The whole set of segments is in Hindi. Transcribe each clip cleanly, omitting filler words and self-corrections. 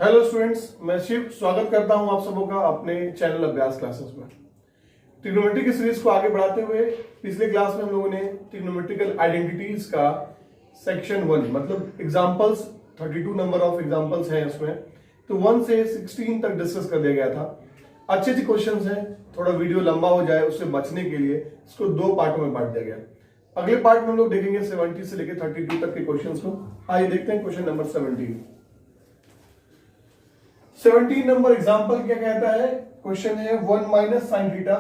हेलो स्टूडेंट्स, मैं शिव स्वागत करता हूं आप सबों का अपने चैनल अभ्यास क्लासेस में। ट्रिग्नोमेट्री की सीरीज को आगे बढ़ाते हुए पिछले क्लास में हम लोगों ने ट्रिग्नोमेट्रिकल आइडेंटिटीज का सेक्शन 1 मतलब एग्जांपल्स 32 नंबर ऑफ एग्जांपल्स हैं उसमें, तो 1 से 16 तक डिस्कस कर दिया गया था। अच्छे अच्छे क्वेश्चंस हैं, थोड़ा वीडियो लंबा हो जाए उससे बचने के लिए इसको 2 पार्टों में बांट दिया गया। अगले पार्ट में हम लोग देखेंगे 70 से लेकर 32 तक के क्वेश्चंस को। आइए देखते हैं क्वेश्चन नंबर 17 नंबर एग्जांपल क्या कहता है। क्वेश्चन है 1 minus sine theta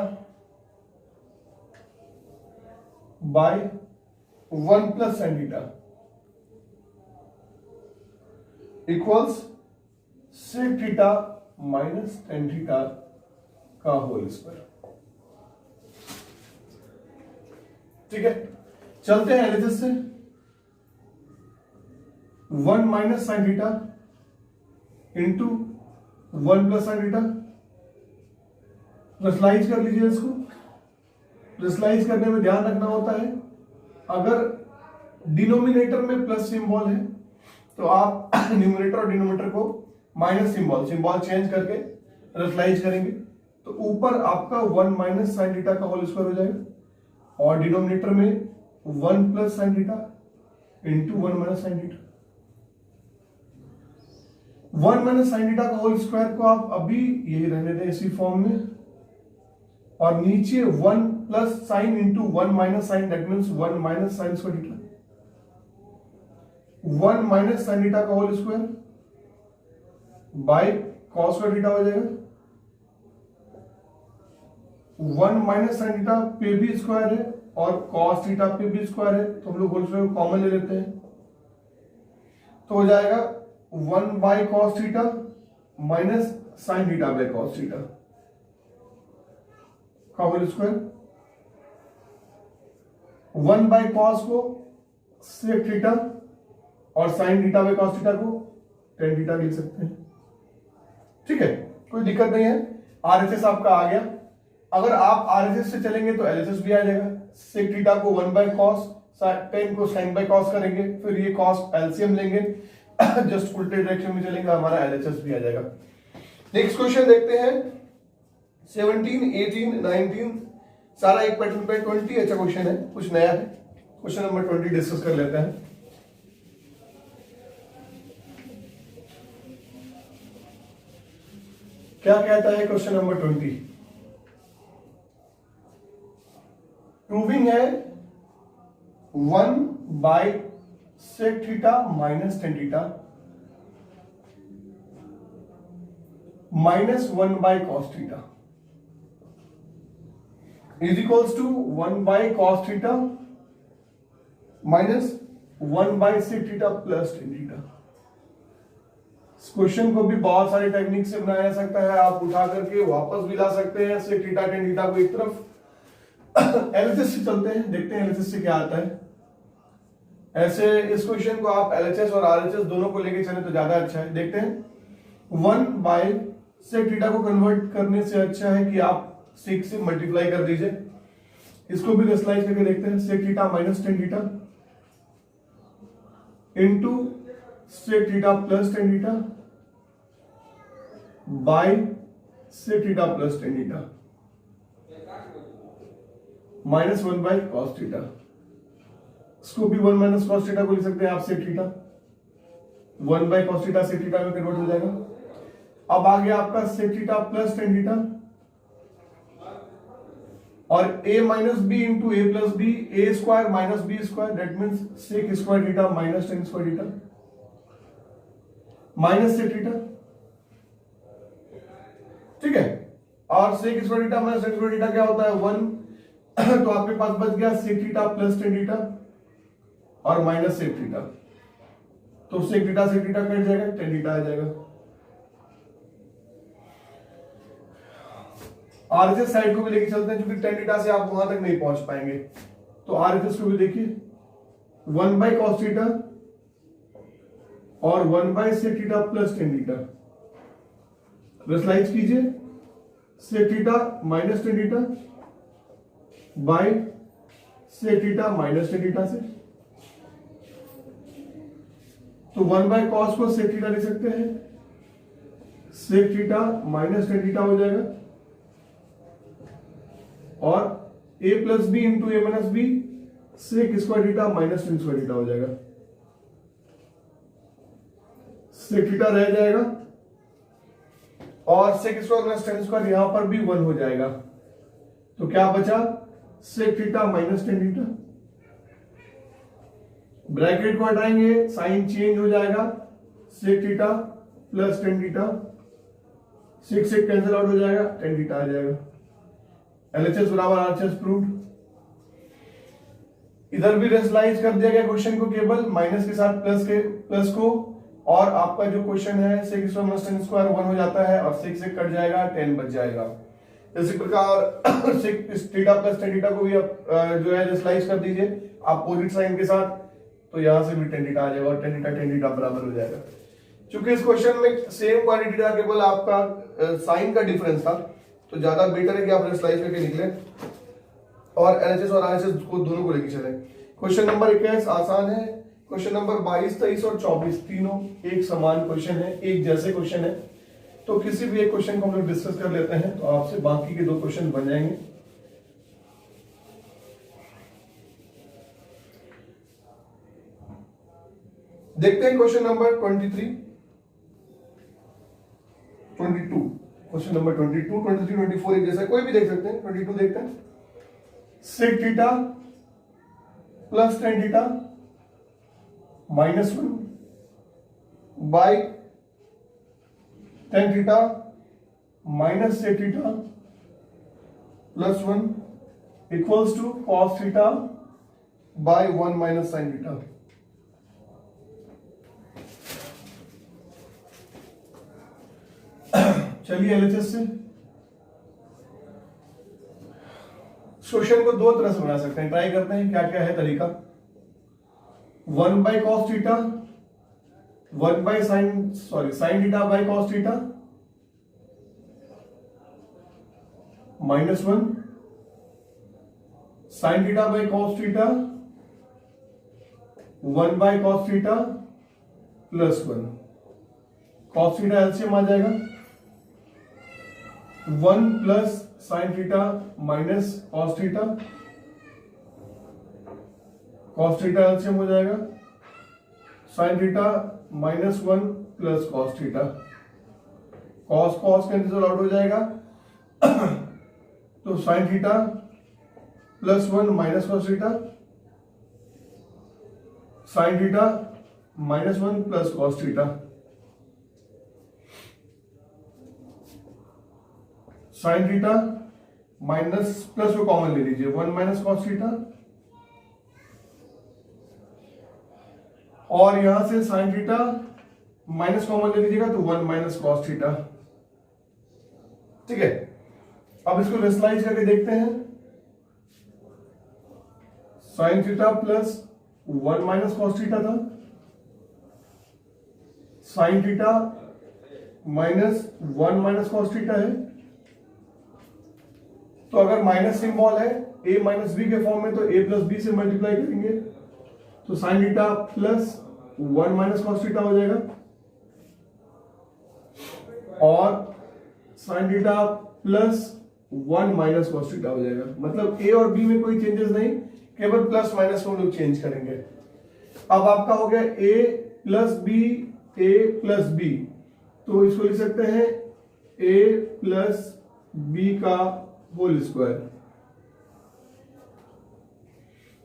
by 1 plus sine theta equals sec theta minus tan theta का होल स्क्वायर। ठीक है, चलते हैं एनालिसिस से। 1 minus sine theta into 1 plus sine theta, rationalise कर लीजिए इसको। रेशनलाइज करने में ध्यान रखना होता है, अगर डिनोमिनेटर में प्लस सिंबल है तो आप न्यूमरेटर और डिनोमिनेटर को माइनस सिंबल चेंज करके रेशनलाइज करेंगे तो ऊपर आपका 1 माइनस साइन थीटा का होल स्क्वायर हो जाएगा और डिनोमिनेटर में 1 plus sine theta into 1 minus sine theta. 1 minus sine theta का होल स्क्वायर को आप अभी यही रहने दें इसी फॉर्म में, और नीचे 1 plus sine into 1 minus sine, that means 1 minus sine square theta. 1 minus sine theta का whole square by cos square theta हो जाएगा। 1 माइनस साइन थीटा पे भी स्क्वायर है और कॉस थीटा पे भी स्क्वायर है, तो हम लोग होल स्क्वायर को कॉमन ले लेते हैं, तो हो जाएगा 1 by cos theta minus sine theta by cos theta का होल स्क्वायर। 1 बाय कॉस को सेक थीटा और sine theta by cos theta को टेन थीटा लिख सकते हैं। ठीक है, कोई दिक्कत नहीं है। आरएचएस आपका आ गया। अगर आप आरएचएस से चलेंगे तो एलएचएस भी आ जाएगा। सेक थीटा को 1 बाय कॉस, टेन को साइन बाय कॉस करेंगे, फिर ये कॉस एलसीएम लेंगे, जस्ट उल्टे डायरेक्शन में चलेंगे, हमारा एलएचएस भी आ जाएगा। नेक्स्ट क्वेश्चन देखते हैं 17, 18, 19 सारा एक पैटर्न पे 20 अच्छा क्वेश्चन है, कुछ नया है। क्वेश्चन नंबर 20 डिस्कस कर लेते हैं। क्या कहता है क्वेश्चन नंबर 20? प्रूविंग है 1 by sec theta minus tan theta minus 1 by cos theta is equals to 1 by cos theta minus 1 by sec theta plus tan theta. इस क्वेश्चन को भी बहुत सारे टेक्निक से बनाया जा सकता है, आप उठा करके वापस भी ला सकते हैं सेक थीटा टेन थीटा को एक तरफ। एलएचएस से चलते हैं, देखते हैं एलएचएस से क्या आता है। ऐसे इस क्वेश्चन को आप एलएचएस और आरएचएस दोनों को लेके चले तो ज्यादा अच्छा है। देखते हैं 1 बाय सेक थीटा को कन्वर्ट करने से अच्छा है कि आप सेक से मल्टीप्लाई कर दीजिए। इसको भी रेशनलाइज करके देखते हैं। Sec theta minus tan theta into sec theta plus tan theta by sec theta plus tan theta minus 1 by cos theta. इसको भी 1 माइनस कॉस थीटा को लिख सकते हैं आप sec theta. 1 by cos theta sec theta में कन्वर्ट हो जाएगा। अब आ गया आपका sec theta plus tan theta और a minus B into A plus B, A square minus B square, that means sec square theta minus tan square theta minus sec theta. ठीक है, और sec square theta minus tan square theta क्या होता है 1, तो आपके पास बच गया सेक थीटा प्लस टेन थीटा और माइनस सेक थीटा, तो सेक थीटा कट जाएगा, टेन थीटा आ जाएगा। आरएचएस साइड को भी लेके चलते हैं, क्योंकि टेन थीटा से आप वहां तक नहीं पहुंच पाएंगे, तो आरएचएस को भी देखिए 1 बाय कॉस थीटा और 1 by sec theta plus tan theta. Rationalise कीजिए sec theta minus tan theta by sec theta minus tan theta से, तो 1 बाय कॉस को सेक थीटा लिख सकते हैं sec theta minus tan theta हो जाएगा, और a plus B into A minus B sec square theta minus tan square theta हो जाएगा। सेक थीटा रह जाएगा और sec square minus tan square यहां पर भी 1 हो जाएगा, तो क्या बचा sec theta minus tan theta. Bracket को हटाएंगे, साइन चेंज हो जाएगा, sec theta plus tan theta, sec sec cancel out हो जाएगा, टेन थीटा आ जाएगा। एलएचएस बराबर आरएचएस प्रूव्ड। इधर भी रेशनलाइज कर दिया गया क्वेश्चन को, केवल माइनस के साथ प्लस को, और आपका जो क्वेश्चन है sec square minus tan square 1 हो जाता है और सेक से कट जाएगा, 10 बच जाएगा। इसी प्रकार sec theta plus tan theta को भी आप जो है रेशनलाइज कर दीजिए अपोजिट साइन के साथ, तो यहां से भी टेन थीटा आ जाएगा और टेन थीटा बराबर हो जाएगा। क्योंकि इस क्वेश्चन में सेम क्वांटिटी था, केवल आपका साइन का डिफरेंस था, तो ज्यादा बेटर है कि आप रेशनलाइज करके निकले और एलएचएस और आरएचएस को दोनों को लेके चले। क्वेश्चन नंबर 21 आसान है, क्वेश्चन नंबर 22, 23 और 24 तीनों एक समान क्वेश्चन है, एक जैसे क्वेश्चन है, तो किसी भी एक क्वेश्चन को हम लोग डिस्कस कर लेते हैं, तो आपसे बाकी के 2 क्वेश्चन बन जाएंगे। देखते हैं क्वेश्चन नंबर 22, क्वेश्चन नंबर 22, 23, 24 एक जैसा, कोई भी देख सकते हैं। 22 देखते हैं, sec theta plus tan theta minus 1 by tan theta minus sec theta plus 1 equals to cos theta by 1 minus sine theta. चलिए एलएचएस से क्वेश्चन को 2 तरह से बना सकते हैं, ट्राई करते हैं क्या क्या है तरीका। 1 by cos theta, 1 by sine theta by cos theta minus 1 sine theta by cos theta 1 by cos theta plus 1। Cos theta LCM आ जाएगा, 1 plus sine theta minus cos theta, cos theta LCM हो जाएगा, sine theta minus 1 plus cos theta, cos cos cancel out हो जाएगा, तो sine theta plus 1 minus cos theta, sine theta minus 1 plus cos theta, sine theta minus plus को कॉमन ले लीजिए, 1 माइनस कॉस थीटा, और यहां से साइन थीटा माइनस कॉमन ले लीजिएगा तो 1 माइनस कॉस थीटा। ठीक है, अब इसको रेशनलाइज करके देखते हैं। Sine theta plus 1 minus cos theta था, sine theta minus 1 minus cos theta है, तो अगर माइनस सिंबल है a माइनस बी के फॉर्म में, तो a प्लस बी से मल्टीप्लाई करेंगे तो sine theta plus 1 minus cos theta हो जाएगा, और sine theta plus 1 minus cos theta हो जाएगा। मतलब a और b में कोई चेंजेस नहीं, केवल प्लस माइनस को हम लोग चेंज करेंगे। अब आपका हो गया a प्लस बी, तो इसको लिख सकते हैं a प्लस बी का होल स्क्वायर,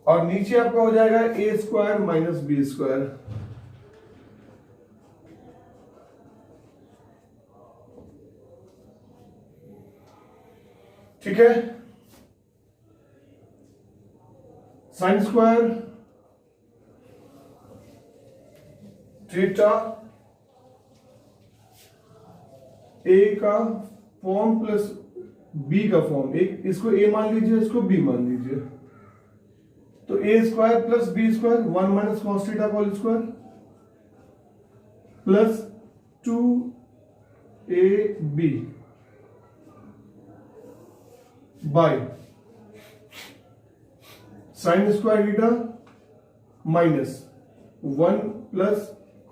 और नीचे आपका हो जाएगा ए स्क्वायर माइनस बी स्क्वायर। ठीक है, साइन स्क्वायर थीटा ए का फॉर्म प्लस बी का फॉर्म, एक इसको ए मान लीजिए, इसको बी मान लीजिए, तो A square plus B square 1 minus cos theta whole square plus 2ab by sine square theta minus 1 plus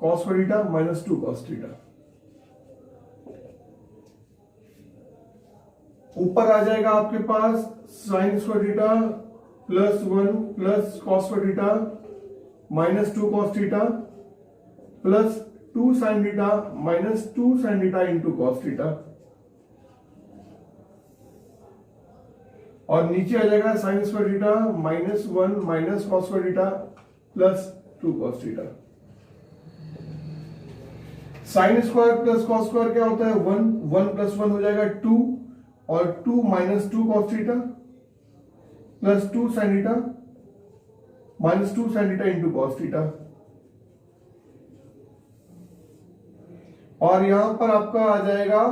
cos theta minus 2 cos theta. ऊपर आ जाएगा आपके पास sine square theta plus 1 plus cos square theta minus 2 cos theta plus 2 sine theta minus 2 sine theta into cos theta, और नीचे आ जाएगा sine square theta minus 1 minus cos square theta plus 2 cos theta. Sign square plus cos square क्या होता है 1, 1 प्लस 1 हो जाएगा 2 और 2 minus 2 cos theta plus 2 sine theta minus 2 sine theta into cos theta. और यहां पर आपका आ जाएगा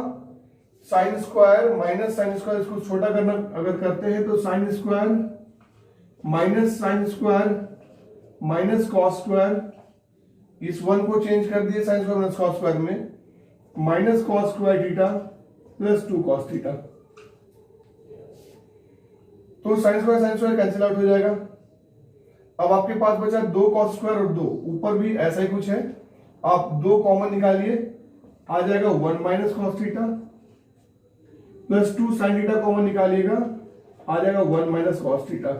sine square minus sine square, इसको छोटा करना अगर करते हैं तो sine square minus cos square, इस 1 को चेंज कर दिए sine square minus cos square में, minus cos square theta plus 2 cos theta. तो साइन स्क्वायर कैंसिल आउट हो जाएगा। अब आपके पास बचा 2 कॉस स्क्वायर और 2, ऊपर भी ऐसा ही कुछ है, आप 2 कॉमन निकालिए, आ जाएगा 1 minus cos theta plus 2 sine theta common निकालिएगा, आ जाएगा 1 minus cos theta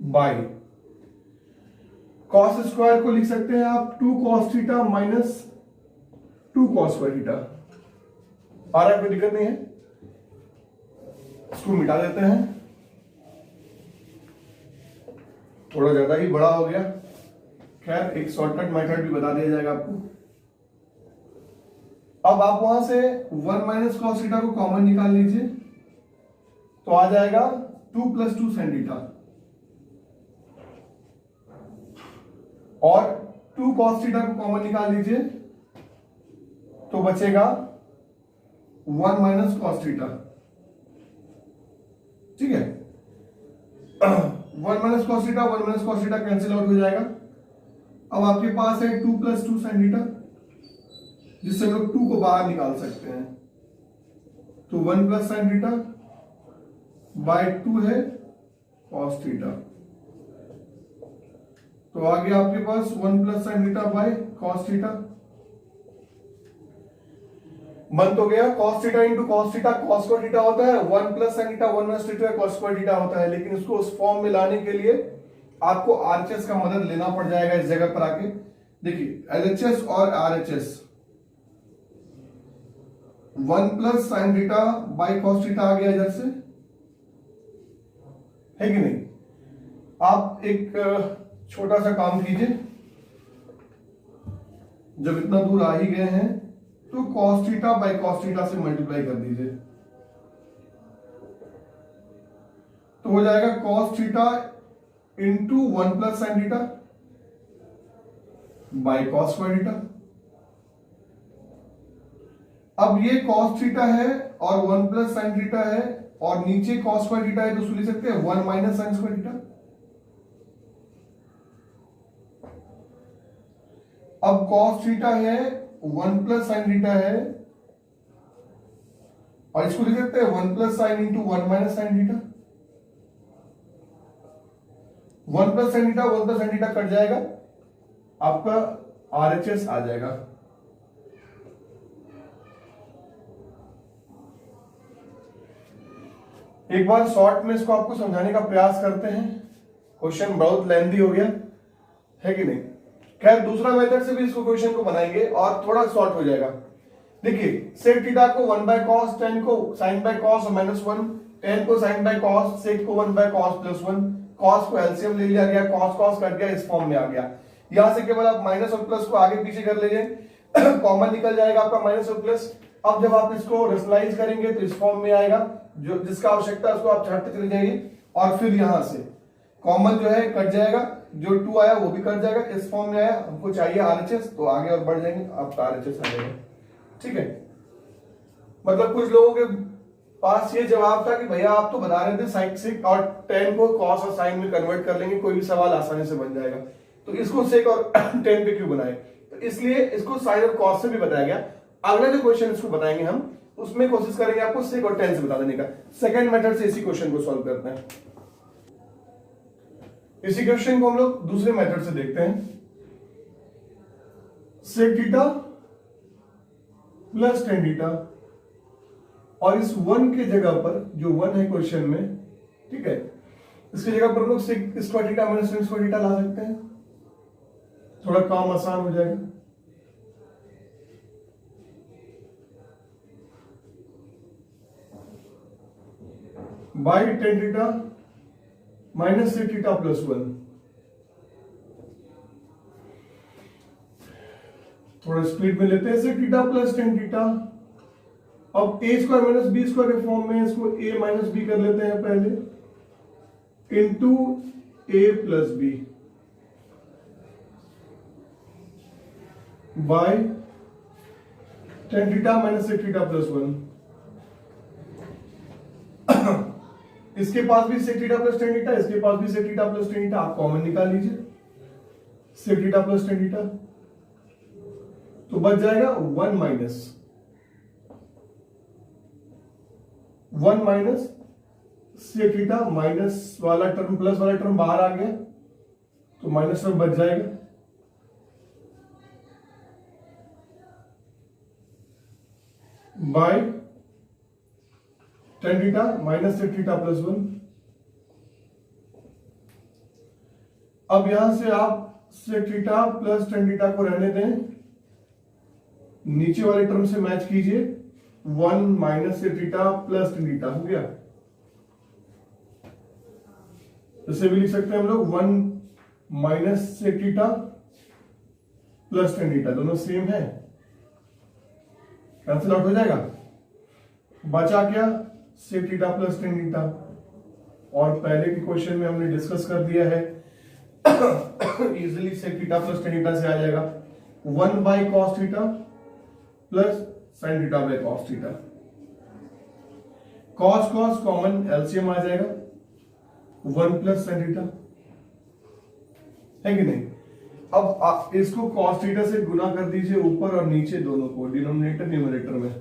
by cos square को लिख सकते हैं आप 2 cos theta minus 2 cos square theta. आ रहा है, कोई दिक्कत नहीं है, इसको मिटा देते हैं, थोड़ा ज्यादा ही बड़ा हो गया। खैर एक शॉर्टकट मेथड भी बता दिया जाएगा आपको। अब आप वहां से 1 माइनस कॉस थीटा को कॉमन निकाल लीजिए, तो आ जाएगा 2 प्लस 2 साइन थीटा, और 2 कॉस थीटा को कॉमन निकाल लीजिए तो बचेगा 1 माइनस कॉस थीटा। ठीक है, 1 minus cos theta 1 minus cos theta cancel out हो जाएगा। अब आपके पास है 2 प्लस 2 साइन थीटा, जिससे हम लोग 2 को बाहर निकाल सकते हैं, तो 1 प्लस साइन थीटा बाय 2 है कॉस थीटा, तो आ गया आपके पास 1 plus sine theta by cos theta. मन तो गया, cos theta into cos theta, cos square theta होता है, 1 plus sine theta 1 minus theta cos square theta होता है, लेकिन उसको उस फॉर्म में लाने के लिए आपको आरएचएस का मदद लेना पड़ जाएगा इस जगह पर आके। देखिए एलएचएस और RHS, 1 plus sine theta by cos theta आ गया इधर से, है कि नहीं। आप एक छोटा सा काम कीजिए, जब इतना दूर आ ही गए हैं तो cos theta by cos theta से मल्टीप्लाई कर दीजिए, तो हो जाएगा cos theta into 1 plus sine theta by cos square theta. अब ये कॉस थीटा है और 1 प्लस साइन थीटा है, और नीचे कॉस स्क्वायर थीटा है, तो उसको लिख सकते हैं 1 माइनस साइन स्क्वायर थीटा। अब कॉस थीटा है 1 प्लस साइन थीटा है, और इसको लिख सकते हैं 1 plus sine into 1 minus sine theta. 1 plus sine theta 1 plus sine theta cut जाएगा, आपका आरएचएस आ जाएगा। एक बार शॉर्ट में इसको आपको समझाने का प्रयास करते हैं, क्वेश्चन बहुत लेंथी हो गया है कि नहीं। खैर दूसरा मेथड से भी इसको क्वेश्चन को बनाएंगे और थोड़ा शॉर्ट हो जाएगा। देखिए सेक थीटा को 1 बाय कॉस, tan को sin बाय कॉस और -1, tan को sin बाय कॉस, सेक को 1 बाय कॉस प्लस 1, कॉस को एलसीएम ले लिया गया, cos cos कट गया, इस फॉर्म में आ गया। यहां से केवल आप माइनस और प्लस को आगे पीछे कर लीजिए, कॉमन निकल जाएगा आपका माइनस और प्लस। अब जब आप इसको रेशनलाइज करेंगे तो इस फॉर्म में आएगा, जो जिसका आवश्यकता है उसको आप छांटते चले जाइए, और फिर यहां से कॉमन जो है कट जाएगा, जो 2 आया वो भी कट जाएगा, इस फॉर्म में आया। हमको चाहिए आरएचएस, तो आगे और बढ़ जाएंगे, आपका आरएचएस आ जाएगा। ठीक है, मतलब कुछ लोगों के पास ये जवाब था कि भैया आप तो बता रहे थे साइन सेक और tan को cos और sin में कन्वर्ट कर लेंगे, कोई भी सवाल आसानी से बन जाएगा, तो इसको सेक और tan पे क्यों बनाए, तो इसलिए इसको sin और cos से भी बताया गया। अगला जो क्वेश्चन इसको बताएंगे हम, उसमें कोशिश करेंगे आपको सेक और tan से बता देने का। सेकंड मेथड से इसी क्वेश्चन को सॉल्व करते हैं। इसी क्वेश्चन को हम लोग दूसरे मेथड से देखते हैं। Sec theta plus tan theta और इस 1 के जगह पर जो 1 है क्वेश्चन में, ठीक है, इसकी जगह पर हम लोग sec square theta minus tan square theta ला सकते हैं, थोड़ा काम आसान हो जाएगा। By tan theta minus sec theta plus 1, थोड़ा स्प्लिट में लेते हैं, sec theta plus tan theta. अब A square minus B square के फॉर्म में इसको ए माइनस बी कर लेते हैं पहले, into A plus B by tan theta minus sec theta plus 1। इसके पास भी sec theta plus tan theta, इसके पास भी sec theta plus tan theta, आप कॉमन निकाल लीजिए, sec theta plus tan theta, तो बच जाएगा 1 माइनस सेक थीटा, माइनस वाला टर्म प्लस वाला टर्म बाहर आ गया तो माइनस टर्म बच जाएगा, by tan theta minus sec theta plus 1। अब यहां से आप sec theta plus tan theta को रहने दें, नीचे वाले टर्म से मैच कीजिए, 1 minus sec theta plus tan theta हो गया। इसे भी लिख सकते हैं हम लोग 1 minus sec theta plus tan theta, दोनों सेम है, कैंसिल आउट हो जाएगा। बचा क्या, sec theta plus tan theta, और पहले के क्वेश्चन में हमने डिस्कस कर दिया है easily sec theta plus tan theta से आ जाएगा 1 by cos theta plus sine theta by cos theta. Cos cos common LCM आ जाएगा 1 प्लस साइन थीटा, है कि नहीं। अब आप इसको कॉस थीटा से गुना कर दीजिए ऊपर और नीचे दोनों को, डिनोमिनेटर न्यूमरेटर में,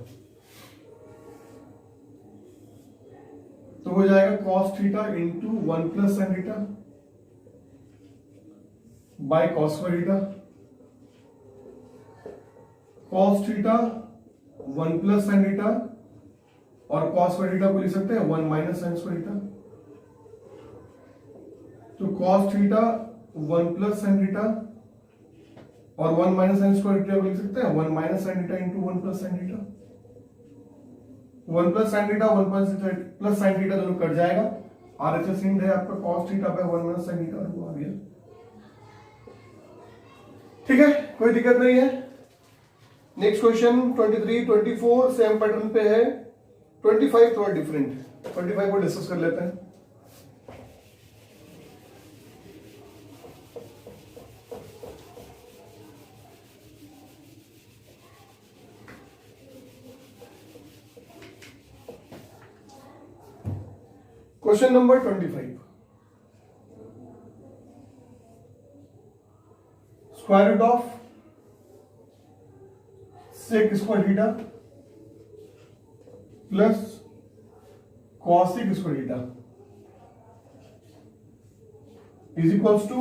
तो हो जाएगा cos theta into 1 plus sine theta by cos square theta, cos theta 1 plus sine theta, और कॉस स्क्वायर थीटा को लिख सकते हैं 1 माइनस साइन स्क्वायर थीटा, तो cos theta 1 plus sine theta और 1 माइनस साइन स्क्वायर थीटा को लिख सकते हैं 1 minus sine theta into 1 plus sine theta. 1 plus sine theta 1 plus sine theta दोनों कट जाएगा, आरएचएस इंड है आपका cos theta by 1 minus sine theta, वो आ गया, ठीक है, कोई दिक्कत नहीं है। नेक्स्ट क्वेश्चन 23, 24 सेम पैटर्न पे है, 25 थोड़ा डिफरेंट, 25 को डिस्कस कर लेते हैं। Question number 25, square root of sec square theta plus cosec square theta is equals to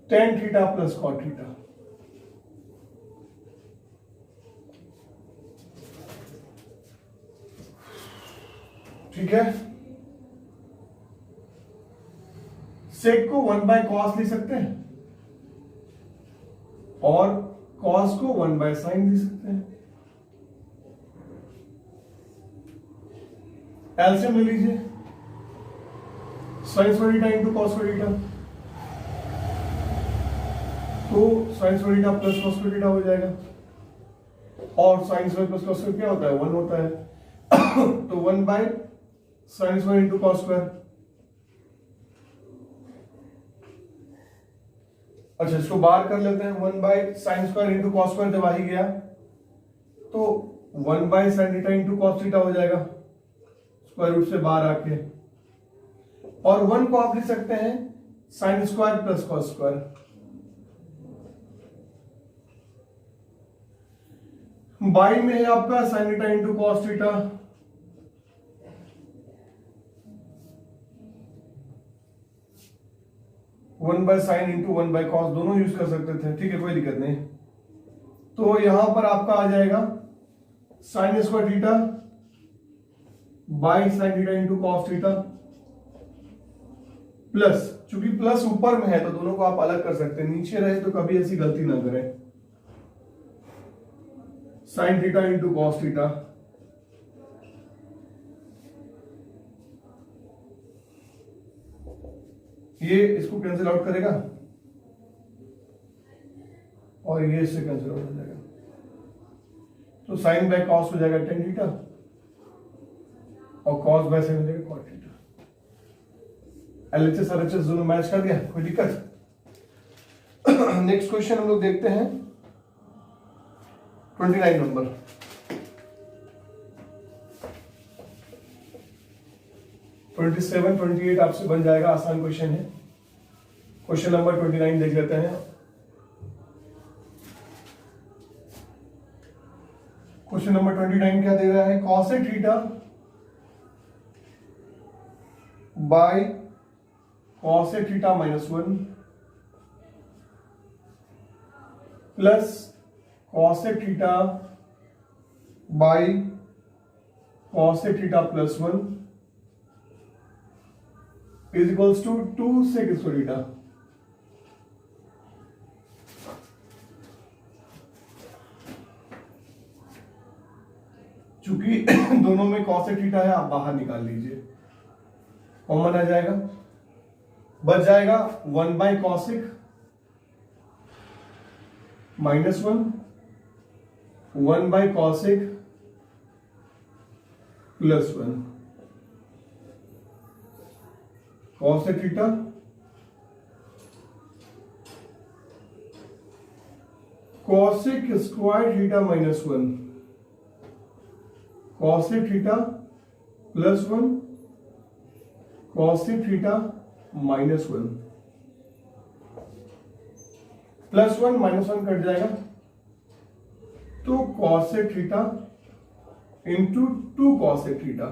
tan theta plus cot theta. ठीक है, सेक को 1 बाय कॉस लिख सकते हैं और कॉस को 1 बाय साइन लिख सकते हैं। एलसीएम ले लीजिए, sine square theta into cos square theta, तो sine square theta plus cos square theta हो जाएगा, और sine square plus cos square क्या होता है, 1 होता है तो 1 by sine square into cos square. अच्छा, इसको बाहर कर लेते हैं, 1 by sine square into cos square जब आ ही गया तो 1 by sine theta into cos theta हो जाएगा स्क्वायर रूट से बाहर आके, और 1 को आप लिख सकते हैं sign square plus cos square. By में है आपका sign theta into cos theta, one by sine into 1 by cos दोनों यूज कर सकते थे, ठीक है, कोई दिक्कत नहीं। तो यहां पर आपका आ जाएगा sine square theta by sine theta into cos theta plus, चूंकि प्लस ऊपर में है तो दोनों को आप अलग कर सकते हैं, नीचे रहे तो कभी ऐसी गलती ना करें, sign theta into cos theta ये इसको कैंसिल आउट करेगा और ये इससे कैंसिल आउट हो जाएगा, तो साइन बाय कॉस हो जाएगा टेन थीटा और कॉस बाय साइन हो जाएगा कॉट थीटा। एलएचएस आरएचएस दोनों मैच कर दिया, कोई दिक्कत? नेक्स्ट क्वेश्चन हम लोग देखते हैं 29 नंबर। ट्वेंटी 28 आपसे बन जाएगा, आसान क्वेश्चन है। क्वेश्चन नंबर 29 देख लेते हैं। क्वेश्चन नंबर 29 क्या दे रहा है? Cosec theta by cosec theta minus 1 plus cosec theta by cosec theta plus 1 is equals to 2 sec square theta. चूंकि दोनों में कॉसेक थीटा है, आप बाहर निकाल लीजिए, कॉमन आ जाएगा, बच जाएगा 1 by cosec minus 1, 1 by cosec plus 1, cosec theta cosec square theta minus 1, cosec theta plus 1, cosec theta minus 1, plus 1 minus 1 कट जाएगा, तो cosec theta into 2 cosec theta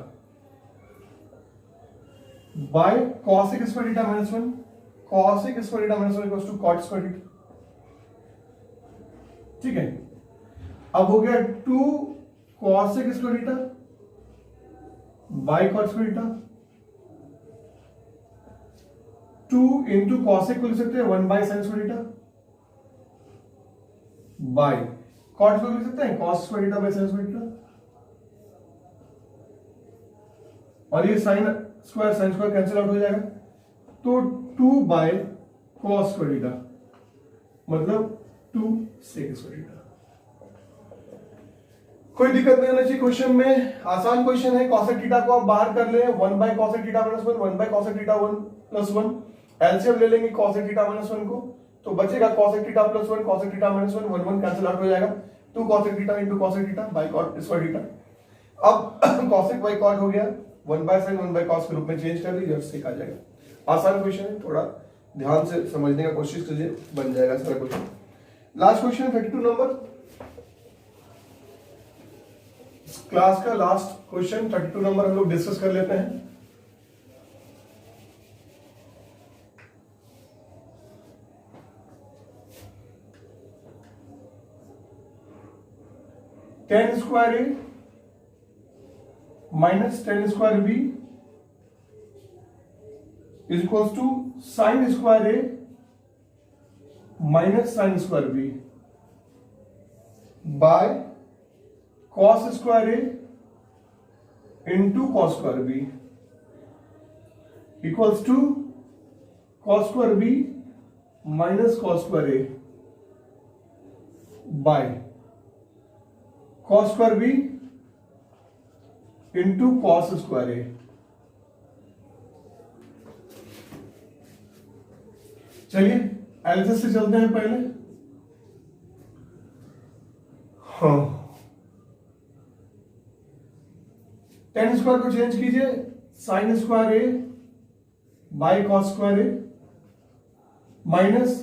by cosec square theta minus 1, cosec square theta minus 1 equals to cot square theta. ठीक है, अब हो गया 2 cosec square theta by cot square theta, 2 into cosec को लिख सकते हैं 1 by sine square theta by cot को लिख सकते हैं cos square theta by sine square theta, और ये साइन स्क्वायर कैंसिल आउट हो जाएगा, तो 2 बाय कॉस स्क्वायर थीटा मतलब 2 सेक स्क्वायर थीटा। कोई दिक्कत नहीं होना चाहिए क्वेश्चन में, आसान क्वेश्चन है। कॉसेक थीटा को आप बाहर कर ले, 1 by cosec theta minus 1, 1 by cosec theta 1 plus 1, LCM ले लेंगे कॉसेक थीटा माइनस 1 को, तो बचेगा cosec theta plus 1, cosec theta minus 1, 1 1 cancel out हो जाएगा, 2 cosec theta into cosec theta by cot square theta. अब कॉसेक बाय कॉट हो गया, 1 बाय साइन 1 बाय कॉस के रूप में चेंज कर लीजिए और सेक आ जाएगा। आसान क्वेश्चन है, थोड़ा ध्यान से समझने का कोशिश कीजिए, बन जाएगा सारा क्वेश्चन। लास्ट क्वेश्चन 32 नंबर, क्लास का लास्ट क्वेश्चन 32 नंबर हम लोग डिस्कस कर लेते हैं। Tan square A minus tan square B is equals to sine square A minus sine square B by cos square A into cos square B equals to cos square B minus cos square A by cos square B into cos square A. चलिए एलसीएस से चलते हैं पहले। हाँ, टेन स्क्वायर को चेंज कीजिए, sine square A by cos square A minus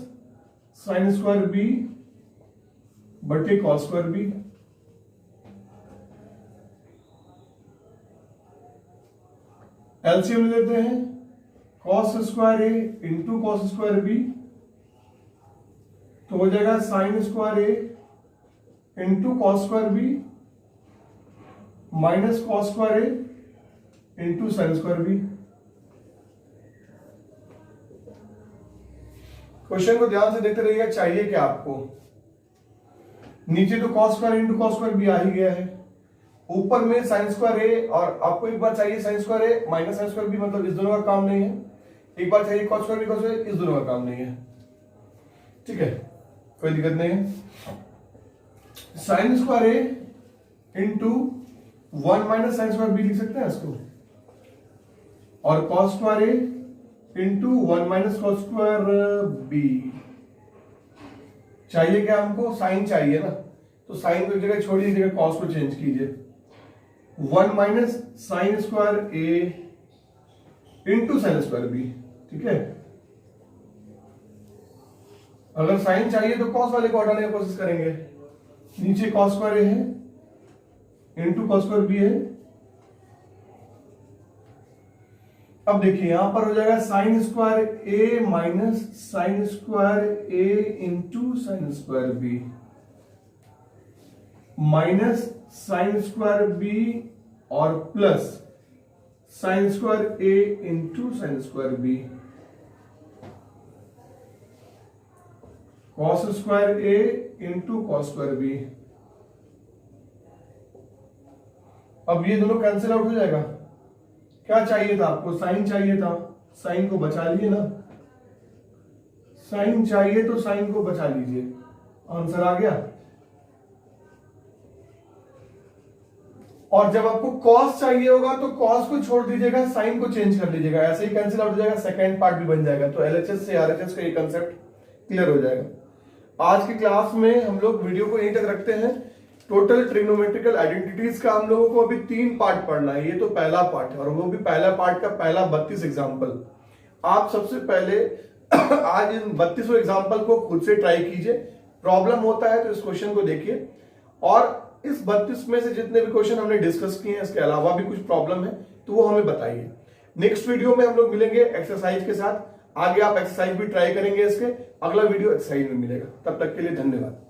sine square B बटे कॉस स्क्वायर बी। एलसीएम लेते हैं, cos square A into cos square B, तो हो जाएगा sine square A into cos square B minus cos square A into sine square B. Question को ध्यान से देखते रहिएगा। चाहिए क्या आपको, नीचे तो cos square into cos square B आ ही गया है, ऊपर में साइन स्क्वायर ए, और आपको एक बार चाहिए sign square A minus sine square B, मतलब इस दोनों का काम नहीं है। एक बार चाहिए cos square B cos square, इस दोनों का काम नहीं है। ठीक है, कोई दिक्कत नहीं है। Sine square A into 1 minus sine square B लिख सकते हैं इसको, और cos square A into 1 minus cos square B. चाहिए क्या हमको, साइन चाहिए ना, तो साइन को एक जगह छोड़िए, जगह कॉस को चेंज कीजिए। 1 minus sine square A into sine square B. ठीक है, अगर साइन चाहिए तो कॉस वाले को हटाने की कोशिश करेंगे। नीचे कॉस स्क्वायर ए है इंटू कॉस स्क्वायर बी है। अब देखिए यहां पर हो जाएगा sine square A minus sine square A into sine square B, minus sine square B और plus sine square A into sine square B, cos square A into cos square B. अब ये दोनों कैंसिल आउट हो जाएगा। क्या चाहिए था आपको, साइन चाहिए था, साइन को बचा लीजिए ना, साइन चाहिए तो साइन को बचा लीजिए, आंसर आ गया। और जब आपको कॉस चाहिए होगा तो कॉस को छोड़ दीजिएगा, साइन को चेंज कर लीजिएगा, ऐसे ही कैंसिल आउट हो जाएगा, सेकेंड पार्ट भी बन जाएगा। तो एलएचएस से आरएचएस का ये कंसेप्ट क्लियर हो जाएगा। आज की क्लास में हम लोग वीडियो को यहीं तक रखते हैं। टोटल ट्रिग्नोमेट्रिकल आइडेंटिटीज का हम लोगों को अभी 3 पार्ट पढ़ना है, ये तो पहला पार्ट है, और वो भी पहला पार्ट का पहला 32 एग्जाम्पल। आप सबसे पहले आज इन 32 एग्जाम्पल को खुद से ट्राई कीजिए। प्रॉब्लम होता है तो इस क्वेश्चन को देखिए, और इस 32 में से जितने भी क्वेश्चन हमने डिस्कस किए हैं, इसके अलावा भी कुछ प्रॉब्लम है तो वो हमें बताइए। नेक्स्ट वीडियो में हम लोग मिलेंगे एक्सरसाइज के साथ। आगे आप एक्सरसाइज भी ट्राई करेंगे, इसके अगला वीडियो एक्सरसाइज में मिलेगा। तब तक के लिए धन्यवाद।